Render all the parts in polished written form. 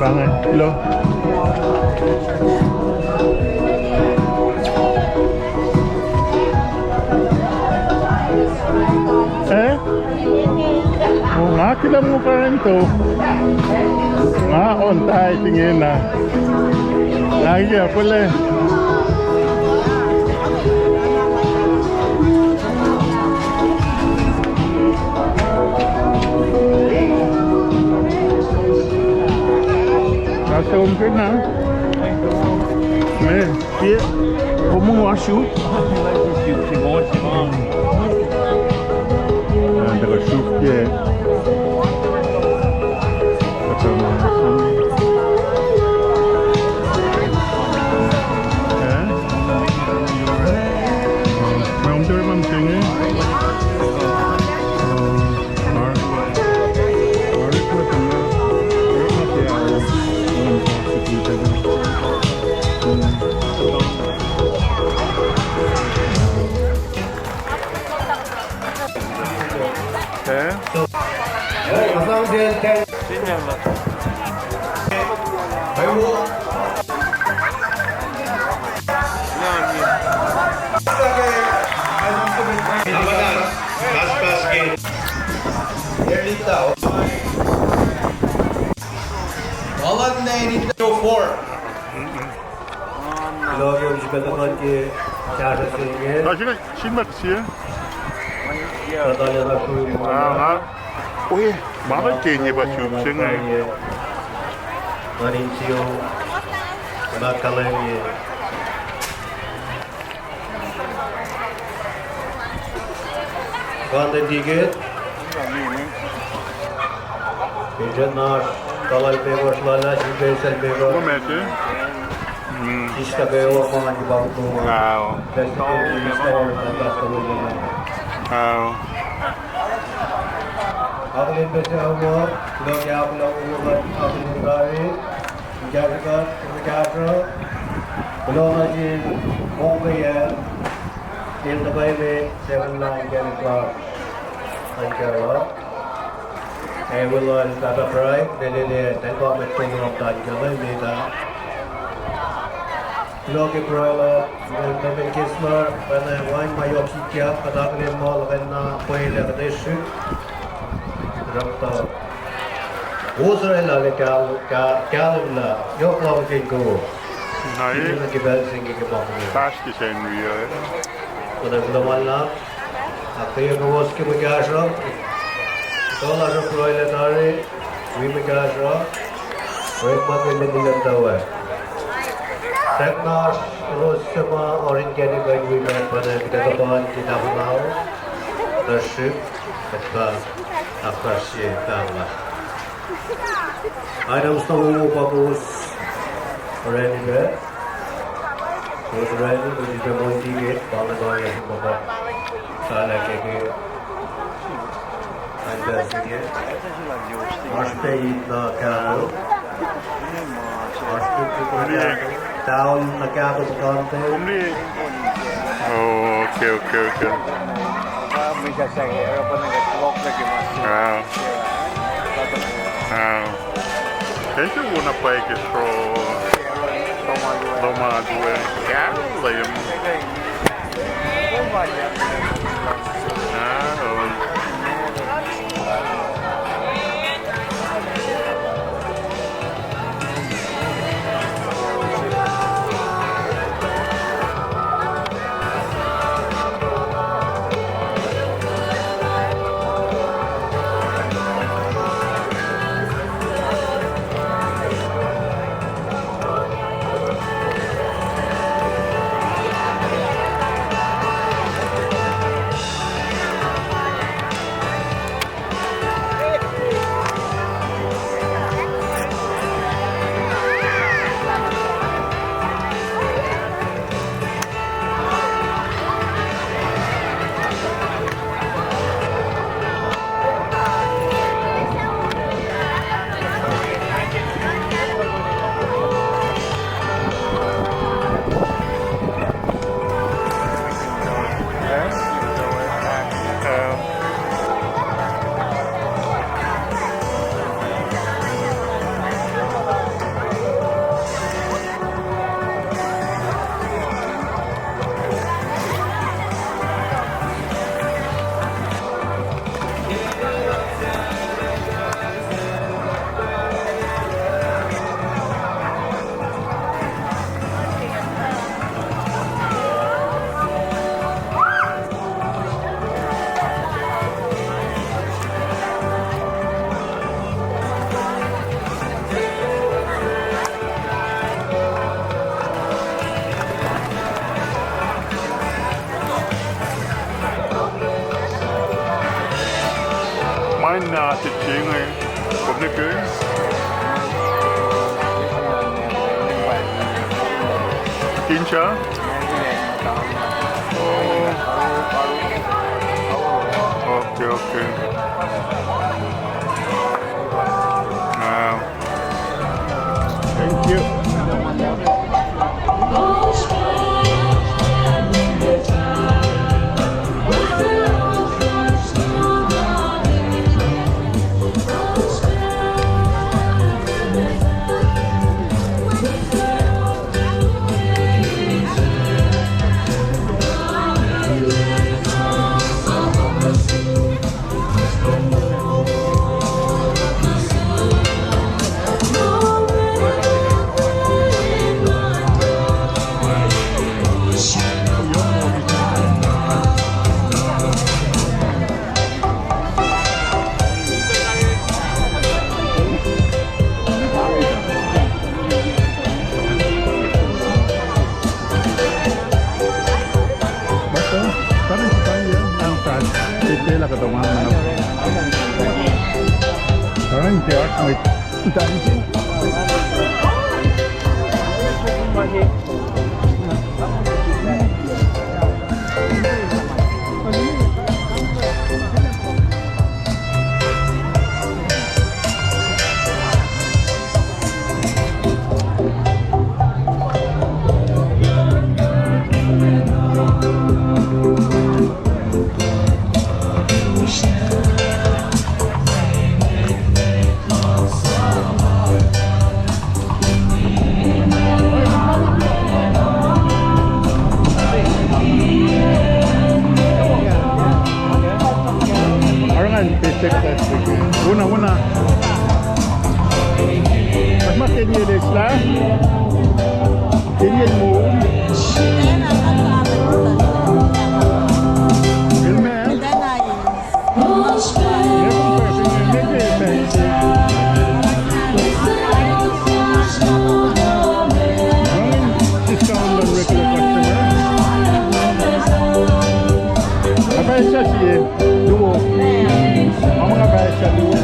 Pange. Lo. Eh? Oh, nga kila mo pa rin to. Nga on tayo tingin na. Lagi ya pala. Nasa home ka na. Mais, Pierre, comment on achou? Ada achou Pierre. Mais on doit même tenir. Ой, мама тени бачу, синга. Манинчио, Макалеви. Quando diga, veja nós, talvez pegos lá na chiqueira, pegos. Como é que? Isto é o comando de banco. Wow. Apne bese amor, lo que habla uno apne bravi, jagat, jagat, lo aji Mumbai in the baby 7-9 can club. Thank you. I will learn that up right. They got me thinking of that. You know, later. Look at Broiler, the Kismer, when I wind my Yokia, but I can more than play the dish. KOSRAE Calibla, your club can go. Nej, fast i sen vi gør. Så det blir man la. Att det går oss ke bagage. Då la jag Broiler där. Vi bagage. Och ett man vill det lite då. Teknas Rosema Orange vi med på det barn till Davao. Där ship detta affärsje där. Item stå på hos ready there. Was ready with the multi gate, Balagoya, Baba, Sala Keke, and the Sige. Ashte the Cabo. Down the Cabo Conte. Oh, okay. Kijk hoe naar Pijkers voor Loma doen. Ja, Liam. Ein nasi chinge. Kom de kun. Kincha. Okay, okay. Thank you. Una. Mas makin ye des lah. Kini mo. Filme. Apa yang saya dua. Mama nga ba siya dua?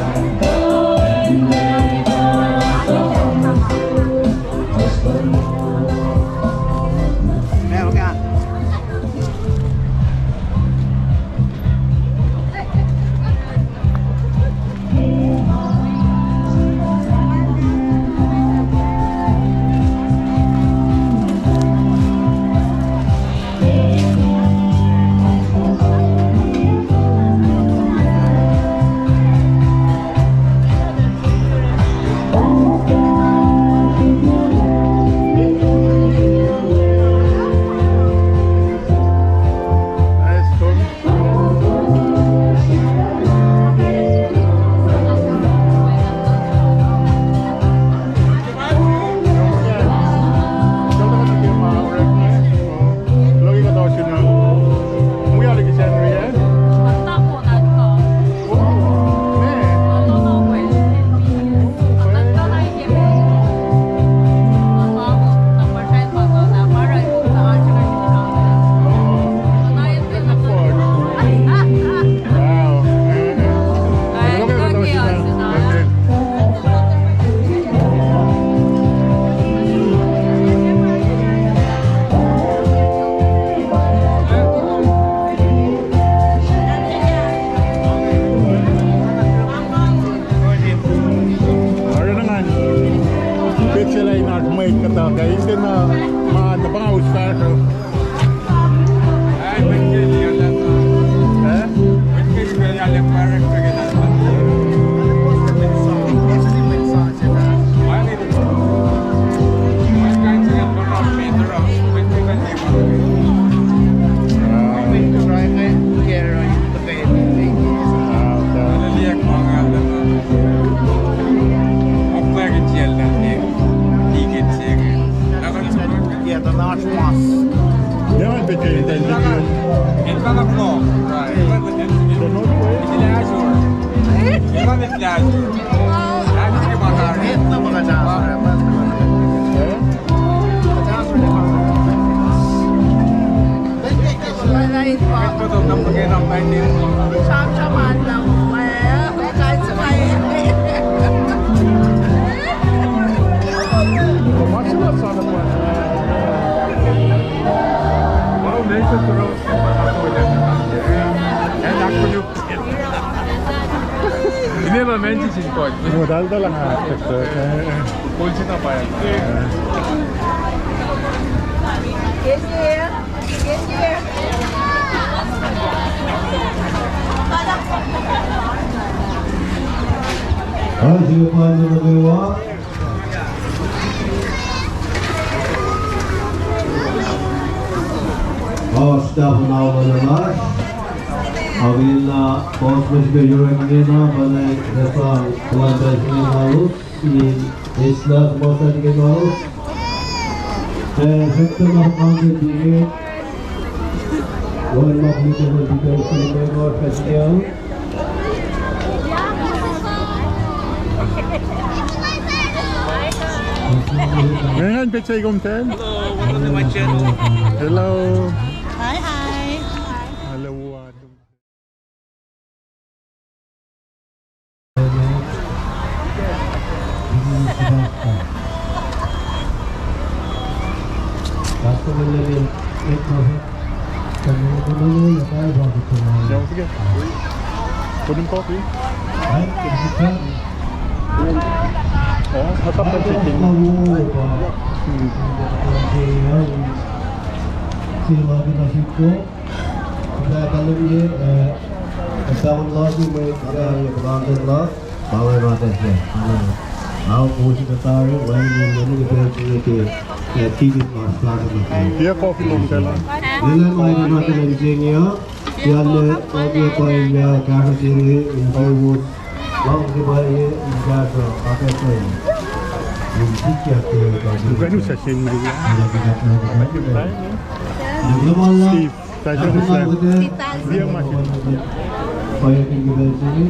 Chop chop man lang. Yine ben mention point. Modal lang ate. Polisi na pa yan. Yes, dear. Yes, dear. Sige po ang nagawa. Sudah menawan lemas. Apabila KOSRAE sebagai kita pada dasar keluarga sini harus di Islam semasa kita harus. Setelah kami dingin, walaupun kita berbicara sebagai festival. Ngayon, pechay kumten. Hello. Hi, hi. Hello. Yang sige. Kunin coffee. Oh, hatap na chicken. Sila kita situ, kita kalau ini tahun lagi mereka yang berangkat lah, bawa berangkat ya. Aku posisi ketahui, walaupun ini kita tiga masalah itu. Dia coffee long jalan. Nilai main macam engineer, dia le kopi kopi ya kahar sini interview, bang sebagai engineer apa tu? Mungkin Bukan usah sini dulu. Steve, saya Islam. Dia masih. Saya tinggal di sini.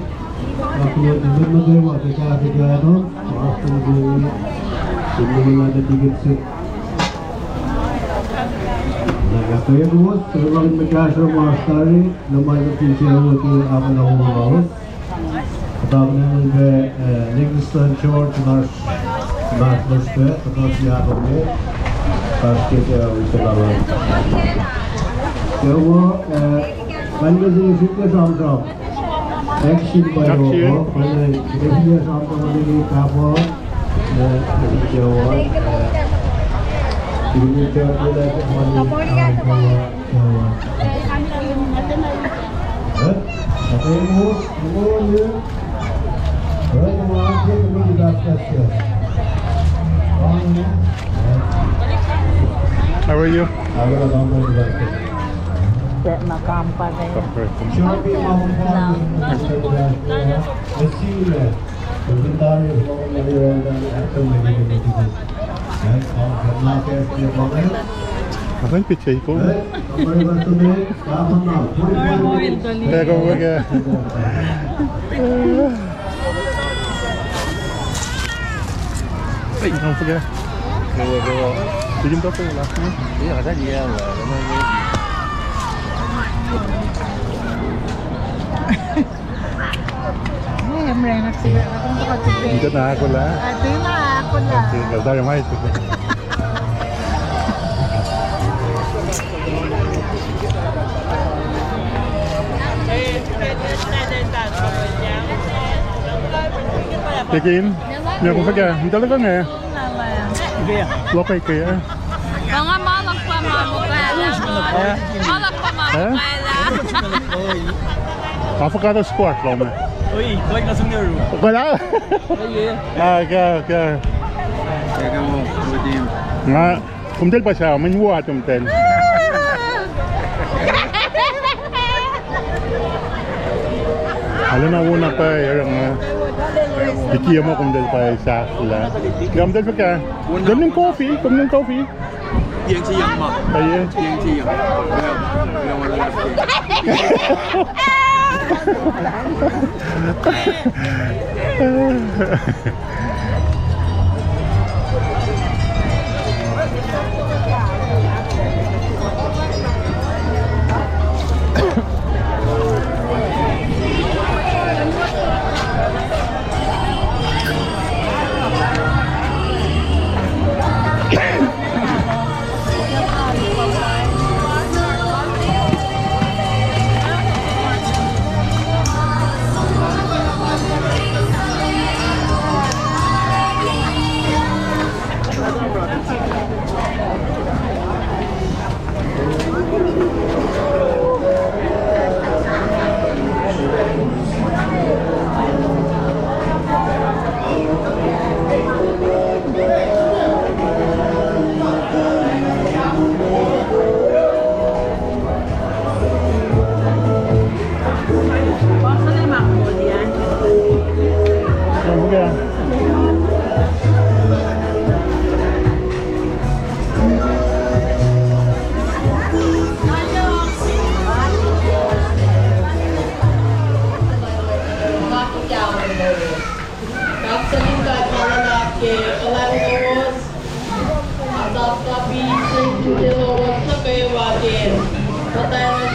Aku di mana dewa kita ada no. Aku di ada tiga set. Nah, saya bos, sebelum mereka semua sekali, nama itu siapa tu apa nama bos. Adamın önünde Livingston George Marshall'da fotoğraf yapımı başka uygulamalar. Bu ben de zihniyle samsam. Action bayo, böyle zihniyle samsamını kapı video var. Ini terkait dengan apa ini? How are you? Nakampa kayo. Akan pechay ko. Pero wag. Ay, không phải kìa. Rồi. Thì chúng ta là Iya kata dia, Merenak sila. Atong kapatid. Dito na ako la. Ito na ako na. Ikaw tayo may ito. Tikin, niya kung kaya, hindi talaga nga eh. Wakay kaya. Mga malak pa mamukala. Malak pa mamukala. Avocado squash lang mo. Uy, kuwag na sung nero. Wala? Kaya. Teka mo, kumadim. Nga, kumtel pa siya, manuwa kumtel. Alam na una pa, yung dikiya mo kumtel pa sa sila. Kumtel pa ka, ganun coffee, kumtel coffee. Yang siyang ma. Ayun. Yang siyang. Wala wala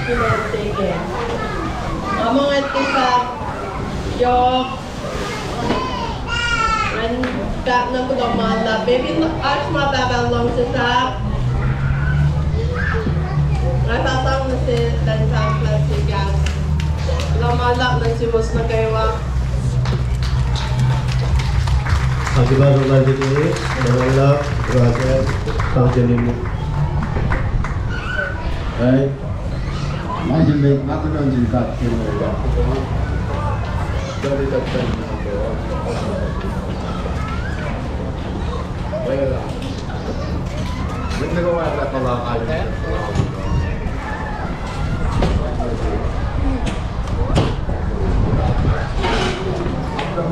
pinag-take. Mga tisak, yok, and that number of mala, baby, arch my baba long to tap. I thought that was it, then time plastic gas. Lamala, let's see what's not going on. Akibat ular ini, menolak berada sampai ini. Baik, macam baik, aku nak jengkat semua. Jadi tak baiklah. Kita kau ada kalau ada.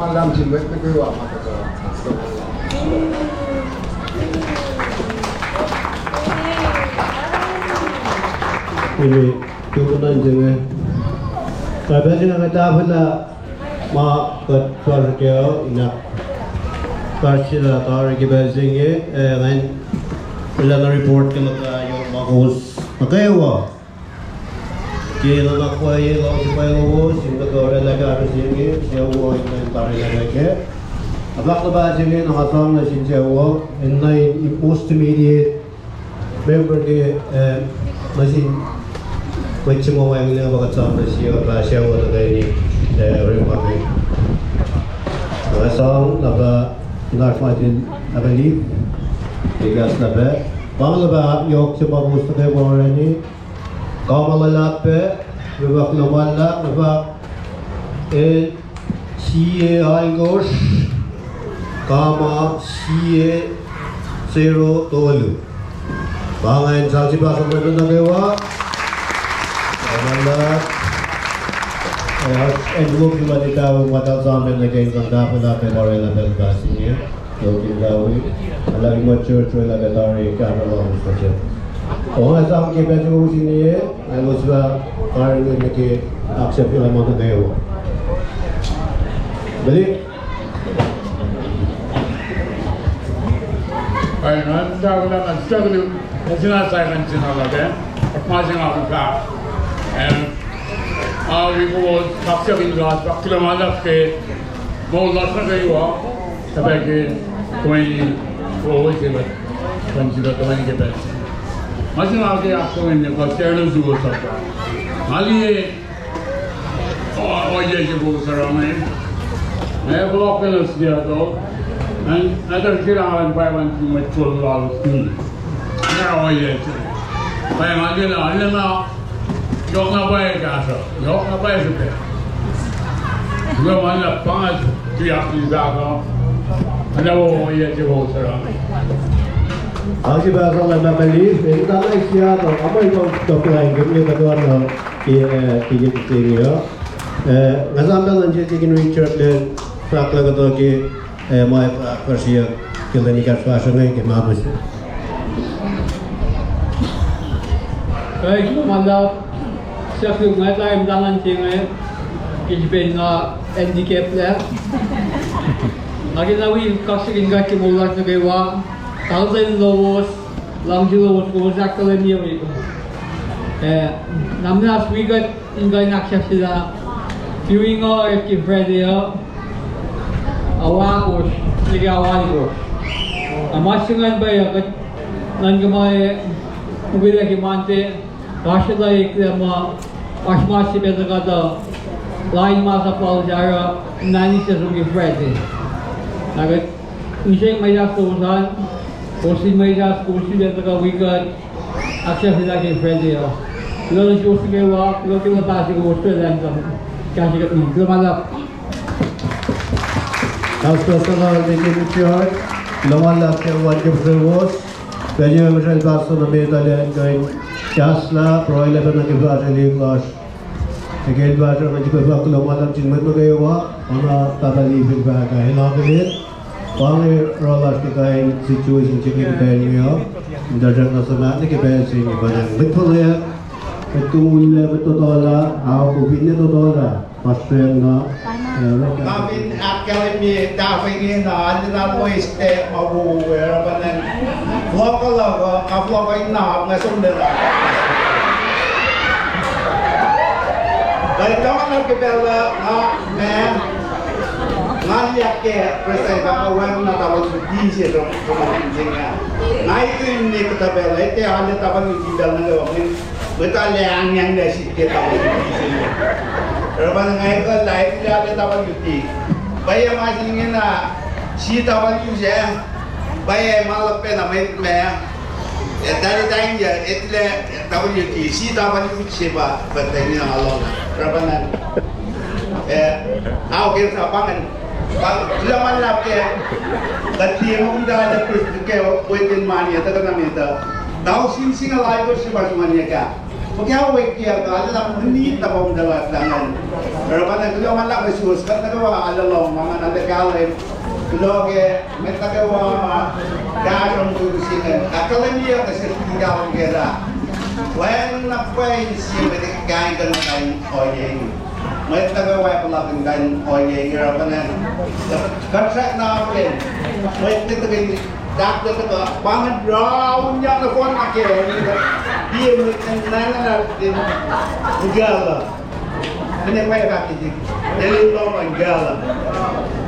Malam jembat tu kau apa tu? Ini turunan jangan. Kalau jangan kata pula mak ketua kerja nak kasihlah tarik ke bazingnya, kan? Bila nak report ke mereka yang bagus, makanya Kila nak kuai lau supaya lau sehingga orang lagi ada sini siapa yang tarik lagi. Abang lepas ini nak asam lah sini siapa. Ini post immediate member ke masih macam orang yang bakat asam lah siapa tu ini orang kami. Asam lepas nak macam apa ni? Tigas lepas. Bang lepas yok sebab post ke orang ini. Kamalalap bebak namalap bebak CA algos kama CA 0 tolu bangan salsi pasang berbenda kewa namalap envelope juga ditahu matal sampai lagi kanda pada pemorela belkasinya mungkin tahu lagi mature cuy lagi tarik kamera macam orang asam ke baju sini ya, kalau sebab orang ini ke aksep film mana dewa. Beli. Ayun, saya ulang kan, saya ulang, saya kan sini lagi, masih nak buka. Awi ko aksep ini ras, kalau malas ke, mau lasan ke iwa, tapi ke kau ini, kau ini kan sudah kau ini ke best. Masih lagi aku ini pasal juga sahaja. Kali orang je berusaha ni, blok pelas dia tu, ada kira-kira bayar cuma $12 ni. Orang je, bayar lagi lah, ni nak, jok nak bayar kasa, jok nak bayar super. Dua mana 5 tiap jaga, ada orang je berusaha ni. Aki bahasa lama beli, ini tak lagi siapa, apa itu dokter lain, kemudian kedua orang tiga ini ya. Ngasam nanti tiga Richard dan Frank lagi tu ke, mai persia klinik fashion ni ke mana sih? Baik, malam saya mengat lagi dalam tinggal kijipen na handicap lah. Lagi nawi kasih ingat ke mulut sekewa. $1,000 lang jilo ko sa kalaniyo ito. Namnas wigat ingay naksya sila. Viewing ko ki Freddy awakos ligawan ko. Amasingan ba yak nan gamay ubira ki mante kasya iklama pasmasi bedagada lain masa pal jara nani sa ki Freddy. Nagat isang may yasusan kursi meja kursi dan juga wicket akses lagi Freddy ya. Lalu kursi kewa, lalu kita tasik kursi dan kasih ke ini. Selamat. Personal meeting chart, lawan lah kewan keberwas, baju macam bahasa nama Italian kain jasla, proyek lepas nak bahasa English. Again bahasa macam bahasa lawan lah ciuman tu kewa, mana tata lihat bahasa English. Pangai rolas kita situasi cikgu kita ni ya, darjah nasional ni kita sini banyak betul ya, betul lah, aku pilih betul lah, pasti na. Kami akademi dapingin na anda mo este mabuwer panen, lokal ako, kaplo kayo na ngayon nila. Mana kebela man. Ngaliak ke presai bapa wan na tahu di sini rumah jenga. Naik ini kita bela itu hanya tahu di dalam negara. Betul yang dah sih kita tahu di sini. Rumah naik ke lain dia tahu di. Bayar masih ingin na si tahu di sini. Bayar malah pernah main. Dari tanya itu tahu di si tahu di siapa bertanya Allah. Rumah na. Aku kira apa kan? Zaman lap ke, tadi yang udah ada ke wedding mania, tak kena minta. Tahu sing alai tu siapa mania ka? Pokoknya wedding ya, ada dalam menit tak mau dalam tangan. Berapa nak zaman lap besus, kata kawa ada long, mana ada kalen. Kalau ke, mereka kawa dah orang tu sini. Kalau ni ada sesuatu yang kira. When nak pergi sini, mereka kain kan kain oyeng. Mereka kawa pelakon kain oyeng, berapa nak? KOSRAE namin. May titagay doctor ka banget raw niya na phone ake. Dia nana natin gala. Ini may kaki. Jadi lo gala.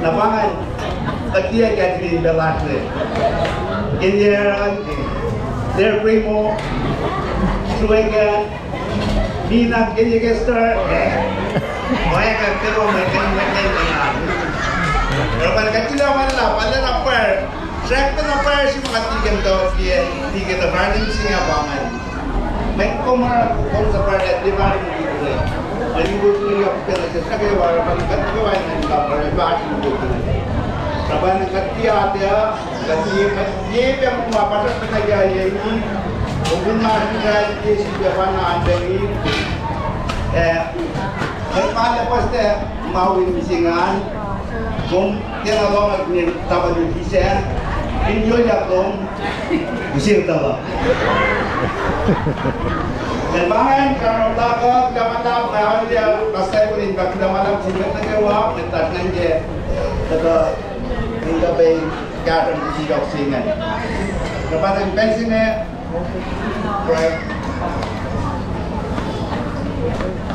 Napangan takia jadi belasre. Ini their primo suega Nina kini gestar. Mereka terus mereka Kalau kecil awal lah, pada nampak, saya pun nampak si mati kita tiga terbaring sini apa man. Mereka mah pun seperti di mana gitu. Jadi bukan yang kita sebagai orang kecil awal ni nampak berbahasa gitu. Sebab kecil ada, kecil yang apa saja ini, mungkin masih di sebelah mana ada ini. Mereka lepas tu mau ini singan. Kung tiada orang ni tahu di kisah, enjoy ya kung, usir tahu. Dan bangan kalau tak kau zaman dah malam dia pasal pun ini bagi malam sini tak kau letak nanti, kata hingga bayi garden di jok singan. Lepas itu pensinya,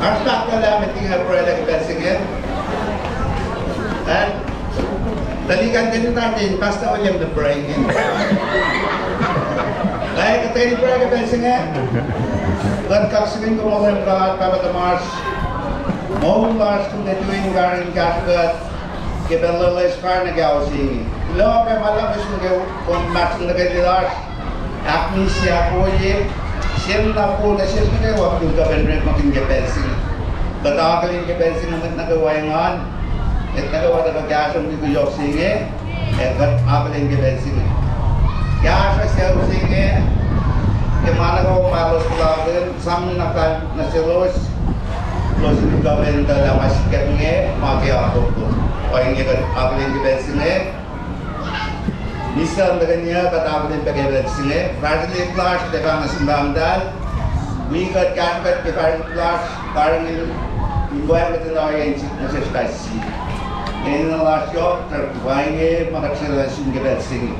harus tak kalau meeting proyek lagi pensinya. Dan tadi kan tadi pasti orang yang berangin. Baik tadi berangin pensinya. Dan kaksirin kemudian berat pada Mars. Mau Mars tu detuin garing kasut. Kita lelah sekarang negara sini. Lo apa malam itu kita Mars negara jelas. Akmi siapa je. Siapa pun nasihat kita waktu kita berangin makin ke pensinya. Betul ke pensinya mungkin nak kewayangan. Itna ko wala gas ang dito yok sige, kat apaling kita sige. Gas sa sige, kemana ko malos lagen sam nakan nasilos, los government dalam masjid nge, maki aku tu. Orang ini kat apaling kita sige. Misal dengan kat apaling kita sige, radikal class depan sembang dal, we kat kat kita class, barang ini buat kita orang yang nasihat. In the last job, terpakai makasih kita sini.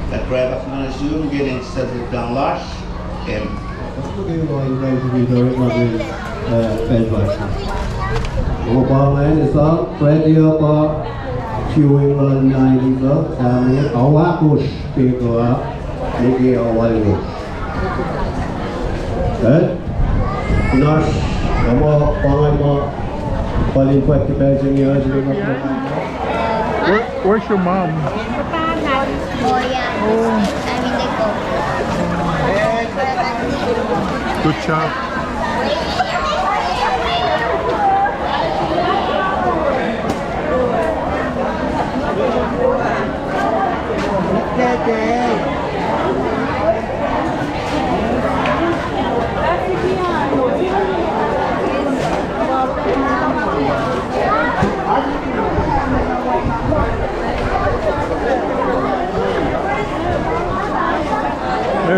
The driver mengasum kita sesuatu yang last. Aku ingin orang yang very much advice. Orang lain itu radio apa queuing online itu, kami awak us juga lagi awal ini. Nas, kamu orang paling kuat ke Belgium ya, jadi Where's your mom? Good job.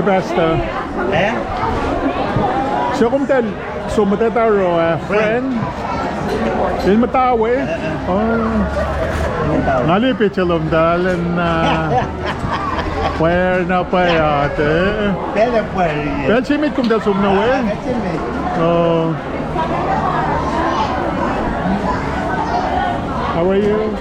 Basta. So kung tel, so matataro friend. Din matawe. Nalipit silom dalan na. Where na pa yate? Bela pari. Bel simit kum dal sumnawe. Oh. How are you?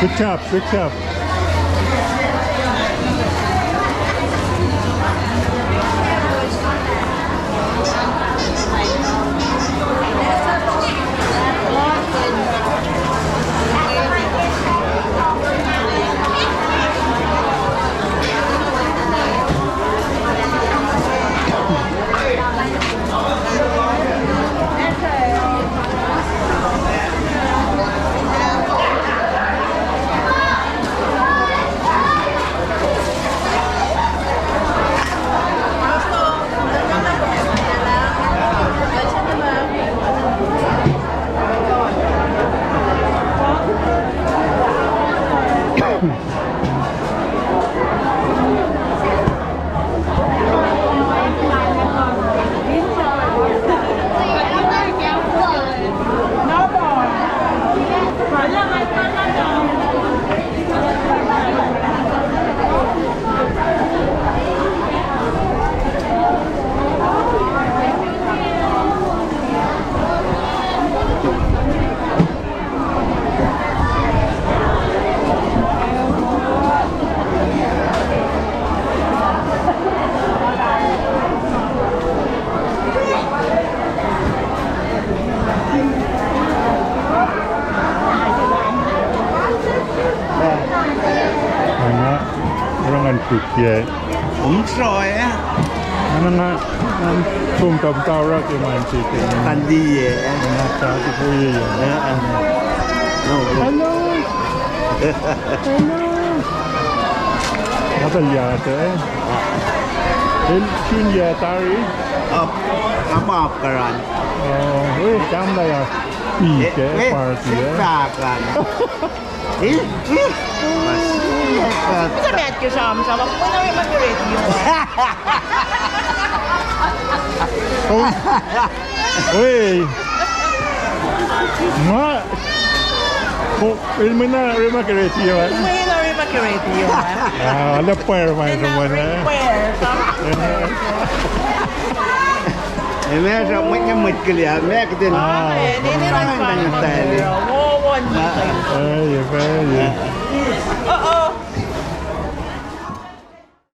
Good job, good job. Yeah. Umstroy á. Nó không tầm tao ra cái màn chỉ tiền. Anh đi về. Nó sao thì vui vậy. Hello. Hello. Nó tên già thế. Đến chuyên gia tari. Apa keran. Weh, cam đây à. Ih, cái party á. Silakan. Mitä meidätkin saamassa, vaan muina oli mä pyritin Weh. Mak. Ilmu na rumah kereta ya. Muina oli mä pyritin Ada pair main semuanya. Mẹ sao mấy cái mịch cái liền mẹ cái tên. Niin on kai. Wow, Vậy vậy.